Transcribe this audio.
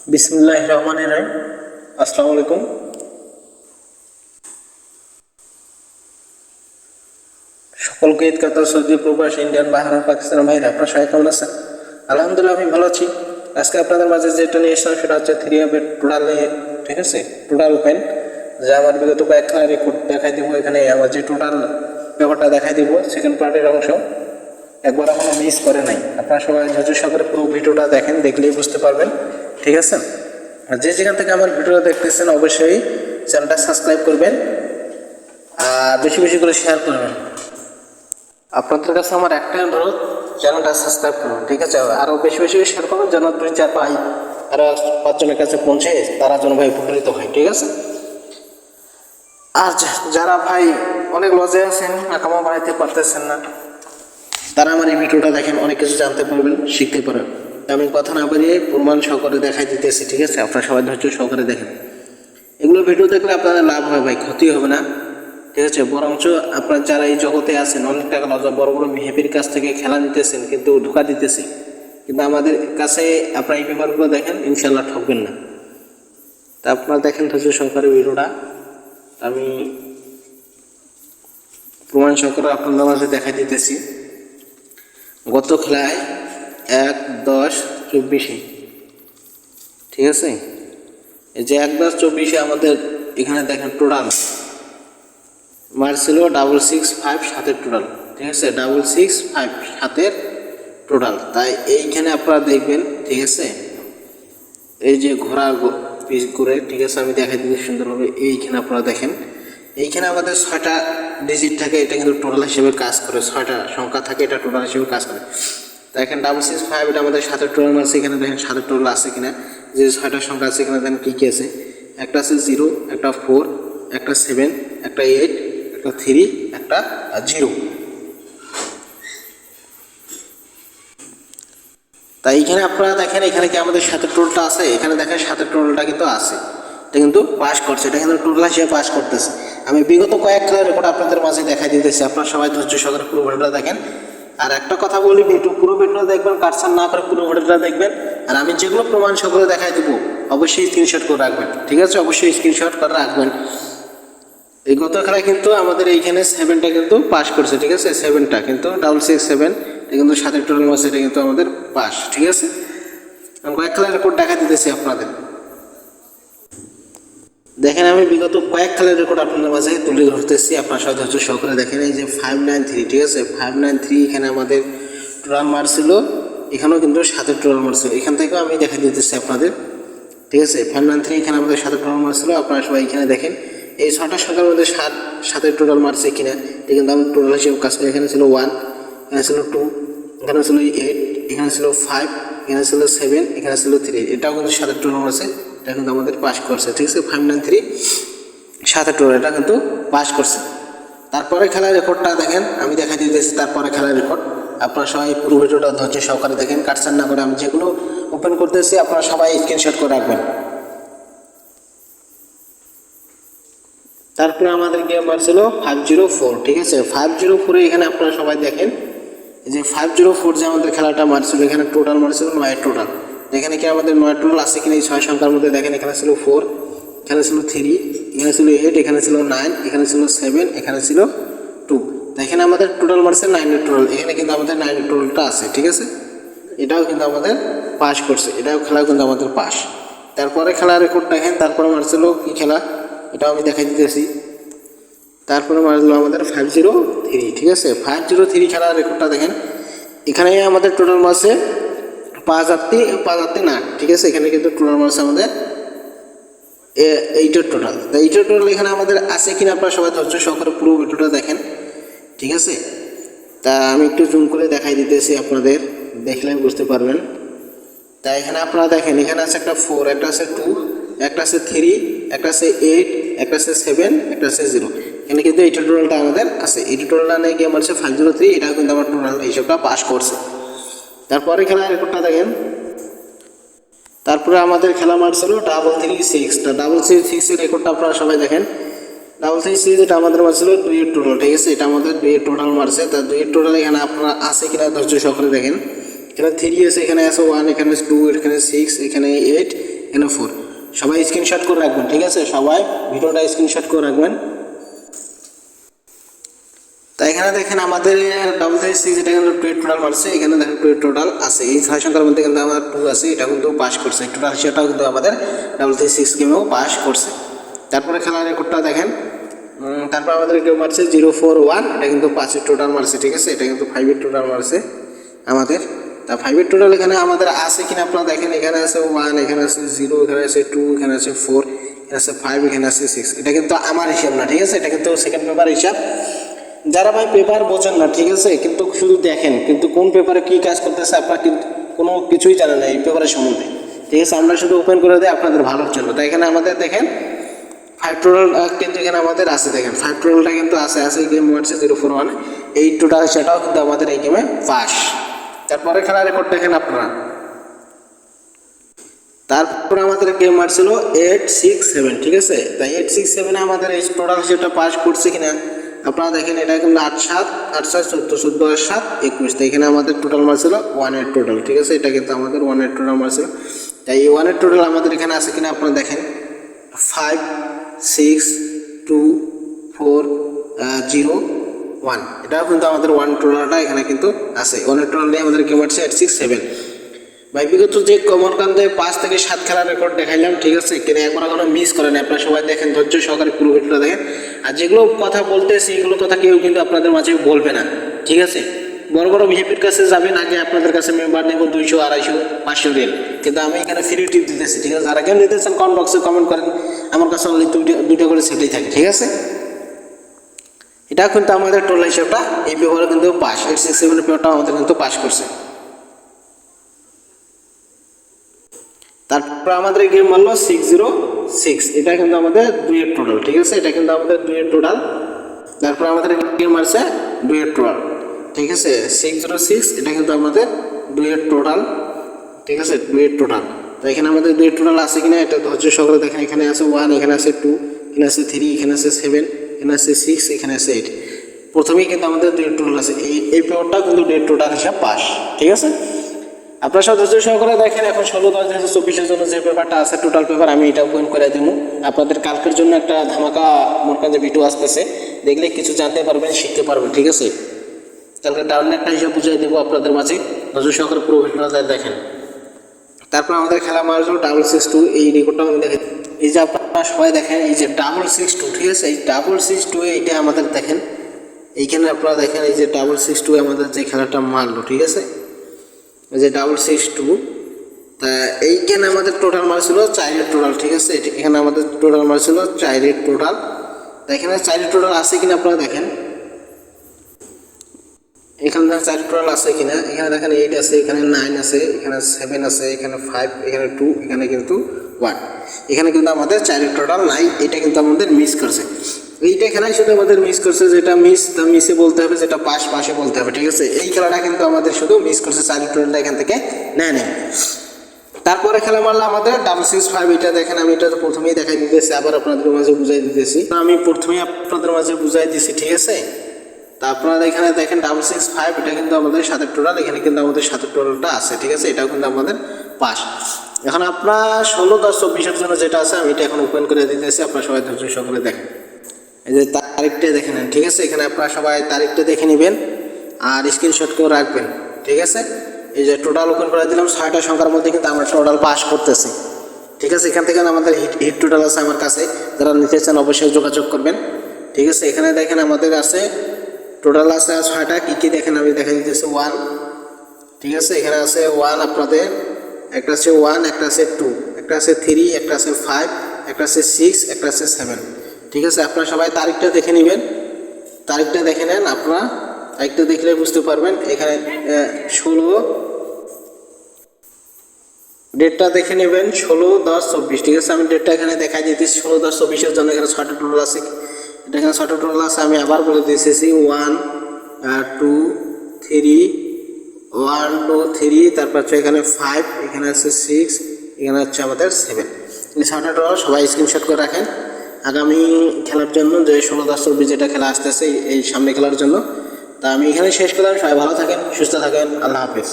বিসমিল্লাহির রহমানির রহিম। আসসালামু আলাইকুম। সকলকে ঈদ কাতার সৌদি প্রবাস ইন্ডিয়ান বাহারান পাকিস্তান ভাইরা আপনারা সবাই কেমন আছেন? আলহামদুলিল্লাহ আমি ভালো আছি। আজকে আপনাদের মাঝে যেটা নিয়ে এসেছিলাম সেটা হচ্ছে 3 এর টোটালে, ঠিক আছে, টোটাল পেন যা আমার বিগত কয়েকটা রেকর্ড দেখাই দিব। এখানে আমার যে টোটাল ব্যাপারটা দেখাই দিব সেকেন্ড পার্টের অংশ একবার এখনো মিস করে নাই। আপনারা সবাই ধৈর্য সহকারে পুরো ভিডিওটা দেখেন, দেখলেই বুঝতে পারবেন, ঠিক আছে? আর যে যেখান থেকে আমার ভিডিওটা দেখতেছেন অবশ্যই চ্যানেলটা সাবস্ক্রাইব করবেন আর বেশি বেশি করে শেয়ার করবেন। আপনাদের কাছে আমার একটাই অনুরোধ, চ্যানেলটা সাবস্ক্রাইব করুন, ঠিক আছে? আরও বেশি বেশি শেয়ার করুন যেন 2-4 ভাই আরও 5 জনের কাছে পৌঁছে তারা যেন ভাই উপকৃত হয়, ঠিক আছে? আর যারা ভাই অনেক লজে আছেন, আকামা বাড়াইতে পারতেছেন না, তারা আমার এই ভিডিওটা দেখেন, অনেক কিছু জানতে পারবেন, শিখতে পারেন। আমি কথা না বাড়িয়ে প্রমাণ সহকারে দেখাই দিতেছি, ঠিক আছে? আপনারা সবাই ধৈর্য সহকারে দেখেন। এগুলো ভিডিও দেখলে আপনাদের লাভ হবে ভাই, ক্ষতি হবে না, ঠিক আছে? বরঞ্চ আপনার যারা এই জগতে আছেন অনেক টাকা লজা বড় বড় মেহেপির কাছ থেকে খেলা নিতেছেন কিন্তু ধোকা দিতেছে, কিন্তু আমাদের কাছে আপনার এই পেপারগুলো দেখেন, ইনশাল্লাহ ঠকবেন না। তা আপনারা দেখেন ধৈর্য সহকারে ভিডিওটা, আমি প্রমাণ সহকারে আপনাদের মাঝে দেখাই দিতেছি। গত খেলায় 1-10-24, ঠিক আছে? এই যে 1-10-24 আমাদের এখানে দেখেন টোটাল মারছিল 665 7-এর টোটাল, ঠিক আছে? 665 7-এর টোটাল। তাই এইখানে আপনারা দেখবেন, ঠিক আছে, এই যে ঘোড়া পিস করে, ঠিক আছে, আমি দেখাই দিচ্ছি সুন্দরভাবে। এইখানে আপনারা দেখেন, এইখানে আমাদের 6টা ডিজিট থাকে, এটা কিন্তু টোটাল হিসেবে কাজ করে, 6টা সংখ্যা থাকে, এটা টোটাল হিসেবে কাজ করে। তো এখানে 665 এটা আমাদের 7-এর টোটাল আছে। এখানে দেখেন 7-এর টোটাল আছে কিনা, যে 6টা সংখ্যা আছে এখানে দেখেন কী কী আছে। একটা আছে 0, একটা 4, একটা 7, একটা 8, একটা 3, একটা 0। তাই এখানে আপনারা দেখেন, এখানে কি আমাদের 7-এর টোটালটা আছে? এখানে দেখেন 7-এর টোটালটা কিন্তু আছে, এটা কিন্তু পাস করছে, এটা কিন্তু টোটাল হিসেবে পাস করতেছে। আমি বিগত কয়েক খেলার রেকর্ড আপনাদের মাঝে দেখাই দিতেছি, আপনারা সবাই ধৈর্য সহকারে পুরো ভিডিওটা দেখেন। আর একটা কথা বলি, পুরো ভিডিওটা দেখবেন, কাটছাড় না করে পুরো ভিডিওটা দেখবেন। আর আমি যেগুলো প্রমাণ সহকারে দেখাই দেবো অবশ্যই স্ক্রিনশট করে রাখবেন, ঠিক আছে? অবশ্যই স্ক্রিনশট করে রাখবেন। এই গত খেলায় কিন্তু আমাদের এইখানে 7টা কিন্তু পাস করছে, ঠিক আছে? 7টা কিন্তু 667, এটা কিন্তু 7-এর টোটাল মাস, এটা কিন্তু আমাদের পাস, ঠিক আছে? আমি কয়েক খেলার রেকর্ড দেখা দিতেছি আপনাদের দেখেন। আমি বিগত কয়েক খেলার রেকর্ড আপনাদের মাঝে তুলে ধরতেছি, আপনার সাথে ধৈর্য সহকারে দেখেন। এই যে 593, ঠিক আছে, 593 এখানে আমাদের টোটাল মারছিল, এখানেও কিন্তু 7-এর টোটাল মারছিল। এখান থেকেও আমি দেখা দিতেছি আপনাদের, ঠিক আছে? 593 এখানে আমাদের 7-এর টোটাল মারছিল। আপনারা সবাই এখানে দেখেন, এই 6টা সংখ্যার মধ্যে 7-এর টোটাল মারছে কিনা, এটা কিন্তু আমি টোটাল হিসেবে কাজ করি। এখানে ছিল 1, এখানে ছিল 2, এখানে ছিল 8, এখানে ছিল 5, এখানে ছিল 7, এখানে ছিল 3, এটাও কিন্তু 7-এর টোটাল মারছে, এটা কিন্তু আমাদের পাস করছে, ঠিক আছে? 593 7-এর টোটাল, এটা কিন্তু পাস করছে। তারপরে খেলার রেকর্ডটা দেখেন, আমি দেখাই দিতেছি তারপরে খেলার রেকর্ড। আপনারা সবাই পুরো ভিডিওটা ধৈর্য সহকারে দেখেন, কাটছাড় না করে। আমি যেগুলো ওপেন করতেছি আপনারা সবাই স্ক্রিনশট করে রাখবেন। তারপরে আমাদের গেম মারছিল 504, ঠিক আছে? 504 এখানে আপনারা সবাই দেখেন, এই যে 504 যে আমাদের খেলাটা মারছিল, এখানে টোটাল মারছিল 9 টোটাল। এখানে কি আমাদের 9 টোটাল আছে কিনা এই 6 সংখ্যার মধ্যে দেখেন। এখানে ছিল 4, এখানে ছিল 3, এখানে ছিল 8, এখানে ছিল 9, এখানে ছিল 7, এখানে ছিল 2। তো এখানে আমাদের টোটাল মারছে 9-এর টোটাল, এখানে কিন্তু আমাদের 9-এর টোটালটা আছে, ঠিক আছে? এটাও কিন্তু আমাদের পাস করছে, এটাও খেলাও কিন্তু আমাদের পাস। তারপরে খেলার রেকর্ড দেখেন, তারপরে মারছিল কি খেলা, এটাও আমি দেখাই দিতেছি। তারপরে মারলো আমাদের 503, ঠিক আছে? 503 খেলার রেকর্ডটা দেখেন। এখানে আমাদের টোটাল মারছে 5 না, ঠিক আছে? এখানে কিন্তু টোটাল মারছে আমাদের 8-এর টোটাল। তো 8-এর টোটাল এখানে আমাদের আছে কিনা আপনারা সবাই ধৈর্য সহকারে পুরো ভিডিওটা দেখেন, ঠিক আছে? তা আমি একটু জুম করে দেখাই দিতেছি, আপনাদের দেখলে বুঝতে পারবেন। তা এখানে আপনারা দেখেন, এখানে আছে একটা 4, একটা আছে 2, একটা আছে 3, একটা আছে 8, একটা আছে 7, একটা আছে 0। এখানে কিন্তু এই টোটালটা আমাদের আছে। এই টোটালটা নিয়ে গেম আছে 503, এটাও কিন্তু আমার টোটাল হিসাবটা পাস করছে। তারপরে খেলার রেকর্ডটা দেখেন। তারপরে আমাদের খেলা মারছিল 336, তা 336-এর রেকর্ডটা আপনারা সবাই দেখেন। 336 এটা আমাদের মারছিল 2-এর টোটাল, ঠিক আছে? এটা আমাদের 2-এর টোটাল মারছে। তা 2-এর টোটাল এখানে আপনারা আছে কিনা ধৈর্য সহকারে দেখেন। এখানে 3 আছে, এখানে আছে 1, এখানে 2, এখানে 6, এখানে 8, এখানে 4। সবাই স্ক্রিনশট করে রাখবেন, ঠিক আছে? সবাই ভিডিওটা স্ক্রিনশট করে রাখবেন। তো এখানে দেখেন আমাদের 666 এটা কিন্তু 2 টোটাল মারছে, এখানে দেখেন 2 টোটাল আছে। এই 6 সংখ্যার মধ্যে কিন্তু আমার 2 আছে, এটা কিন্তু পাস করছে। টোটাল সেটাও কিন্তু আমাদের 666 গেমেও পাস করছে। তারপরে খেলার রেকর্ডটা দেখেন, তারপর আমাদের কেউ মারছে 041, এটা কিন্তু 5 টোটাল মারছে, ঠিক আছে? এটা কিন্তু 5 টোটাল মারছে আমাদের। তা 5 টোটাল এখানে আমাদের আছে কিনা আপনারা দেখেন, এখানে আছে 1, এখানে আছে 0, এখানে আছে 2, এখানে আছে 4, এখানে আছে 5, এখানে আছে 6। এটা কিন্তু আমার হিসাব না, ঠিক আছে? এটা কিন্তু সেকেন্ড পেপার হিসাব। যারা ভাই পেপার বোঝেন না, ঠিক আছে, কিন্তু শুধু দেখেন, কিন্তু কোন পেপারে কী কাজ করতেছে আপনারা কিন্তু কোনো কিছুই জানেন না এই পেপারের সম্বন্ধে, ঠিক আছে? আমরা শুধু ওপেন করে দিই আপনাদের ভালোর জন্য। তাই এখানে আমাদের দেখেন 5 টোটাল কিন্তু এখানে আমাদের আছে, দেখেন 5 টোটালটা কিন্তু আছে গেম মারছে 041, এই টোটাল সেটাও কিন্তু আমাদের এই গেমে পাস। তারপরে খেলার রেকর্ড দেখেন আপনারা। তারপর আমাদের গেম মারছিল 867, ঠিক আছে? তাই 867 আমাদের এই টোটাল সেটা পাস করছে কিনা আপনারা দেখেন। এটা কিন্তু 8 7 8 6 14 14 আর 7 21। তাই এখানে আমাদের টোটাল মারছিল 1 টোটাল, ঠিক আছে? এটা কিন্তু আমাদের 1 টোটাল মারছিল। তাই এই 1 টোটাল আমাদের এখানে আছে কিনা আপনারা দেখেন। 5 6 2 4 0 1, এটাও কিন্তু আমাদের 1 টোটালটা এখানে কিন্তু আছে। 1 টোটাল নিয়ে আমাদের গেম মারছে 867। ভাই বিগত যে কমরকান্দে 5 থেকে 7 খেলার রেকর্ড দেখাইলাম, ঠিক আছে? কিন্তু একবার কোনো মিস করেন, আপনারা সবাই দেখেন, ধৈর্য সহকারে পুরো ভিডিওটা দেখেন। আর যেগুলো কথা বলতেছি এগুলো কথা কেউ কিন্তু আপনাদের মাঝে বলবে না, ঠিক আছে? বড় বড় ভিআইপির কাছে যাবেন, আগে আপনাদের কাছে মেম্বার নেব 200 250 500 রিয়াল, কিন্তু আমি এখানে ফ্রি টিপ দিতেছি, ঠিক আছে? যারা কেউ নিতেছেন কমেন্ট বক্সে কমেন্ট করেন, আমার কাছে অনলি দুটো করে সেটাই থাকে, ঠিক আছে? এটা কিন্তু আমাদের টোটাল হিসাবটা এই পেপারে কিন্তু পাস, 867 পেপারটা আমাদের কিন্তু পাস করছে। তারপর আমাদের গেম মারলো 606, এটা কিন্তু আমাদের 2 টোটাল, ঠিক আছে? এটা কিন্তু আমাদের 2 টোটাল। তারপর আমাদের গেম মারছে 2 টোটাল, ঠিক আছে? 606, এটা কিন্তু আমাদের 2 টোটাল, ঠিক আছে? 2 টোটাল। তো এখানে আমাদের 2 টোটাল আছে কিনা এটা ধৈর্য সহকারে দেখেন। এখানে আছে 1, এখানে আছে 2, এখানে আছে 3, এখানে আছে 7, এখানে আছে 6, এখানে আছে 8। প্রথমেই কিন্তু আমাদের 2 টোটাল আছে। এই পেপারটা কিন্তু 2 টোটাল হিসাব পাস, ঠিক আছে? আপনার সব ধৈর্য সহকারে দেখেন। এখন 16/10/2024 জন্য যে পেপারটা আছে টোটাল পেপার, আমি এটা ওপেন করে দেব। আপনাদের কালকের জন্য একটা ধামাকা মোরকান যে ভিডিও আসতেছে, দেখলে কিছু জানতে পারবেন, শিখতে পারবেন, ঠিক আছে? কালকে টার্নের একটা হিসাব বুঝিয়ে দেবো আপনাদের মাঝে, ধৈর্য সহকারে পুরো ভিডিওটা দেখেন। তারপর আমাদের খেলা মারলো 662, এই রেকর্ডটা আমি দেখেন। এই যে আপনারা সবাই দেখেন, এই যে 662, ঠিক আছে? এই 662 এইটা আমাদের দেখেন, এইখানে আপনারা দেখেন এই যে 662 আমাদের যে খেলাটা মারলো, ঠিক আছে? এই যে 662, তা এইখানে আমাদের টোটাল মারছিল 4 টোটাল, ঠিক আছে? এখানে আমাদের টোটাল মারছিল 4 টোটাল। তা এখানে 4 টোটাল আছে কিনা আপনারা দেখেন, এখানে 4 টোটাল আছে কিনা। এখানে দেখেন 8 আছে, এখানে 9 আছে, এখানে 7 আছে, এখানে 5, এখানে 2, এখানে কিন্তু 1। এখানে কিন্তু আমাদের 4 টোটাল নাই, এটা কিন্তু আমাদের মিস করছে। এইটা খেলায় শুধু আমাদের মিস করছে, যেটা মিস তা মিসে বলতে হবে, যেটা পাস পাশে বলতে হবে, ঠিক আছে? এই খেলাটা কিন্তু আমাদের শুধু মিস করছে, 4 টোটালটা এখান থেকে নেয় নেই। তারপরে খেলা মারলো আমাদের 665, এটা দেখেন। আমি এটা তো প্রথমেই দেখাই দিতেছি, আবার আপনাদের মাঝে বুঝাই দিতেছি। আমি প্রথমেই আপনাদের মাঝে বুঝাই দিছি, ঠিক আছে? তা আপনারা এখানে দেখেন 665, এটা কিন্তু আমাদের 7 টোটাল, এখানে কিন্তু আমাদের 7 টোটালটা আছে, ঠিক আছে? এটাও কিন্তু আমাদের পাস। এখন আপনার 16/10/24 জন্য যেটা আছে আমি এটা এখন ওপেন করে দিতেছি, আপনারা সবাই ধৈর্য সহকারে দেখেন। এই যে তারিখটা দেখে নেন, ঠিক আছে? এখানে আপনারা সবাই তারিখটা দেখে নেবেন আর স্ক্রিনশট করে রাখবেন, ঠিক আছে? এই যে টোটাল ওপেন করে দিলাম, 6টা সংখ্যার মধ্যে কিন্তু আমরা টোটাল পাস করতেছি, ঠিক আছে? এখান থেকে আমাদের হিট টোটাল আছে আমার কাছে, যারা নিতে চান অবশ্যই যোগাযোগ করবেন, ঠিক আছে? এখানে দেখেন আমাদের আছে টোটাল আছে 6টা, কী দেখেন আমি দেখা দিতেছি। 1, ঠিক আছে? এখানে আছে 1 আপনাদের, একটা আছে 1, একটা আছে 2, একটা আছে 3, একটা আছে 5, একটা আছে 6, একটা আছে 7, ঠিক আছে? আপনারা সবাই তারিখটা দেখে নেবেন, তারিখটা দেখে নেন। আপনারা তারিখটা দেখলে বুঝতে পারবেন। এখানে 16 ডেটটা দেখে নেবেন, 16/10/24, ঠিক আছে? আমি ডেটটা এখানে দেখাই দিতেছি 16/10/24 জন্য। এখানে 6টা টোটাল আছে, এটা এখানে 6টা টোটাল আছে। আমি আবার বলে দিতেছি 1 2 3, 1 2 3, তারপর হচ্ছে এখানে 5, এখানে আছে 6, এখানে হচ্ছে আমাদের 7। এই 6টা টোটাল সবাই স্ক্রিনশট করে রাখেন আগামী খেলার জন্য, যে 16/10/24 যেটা খেলা আসতেছে এই সামনে খেলার জন্য। তা আমি এখানে শেষ করলাম। সবাই ভালো থাকেন, সুস্থ থাকেন, আল্লাহ হাফেজ।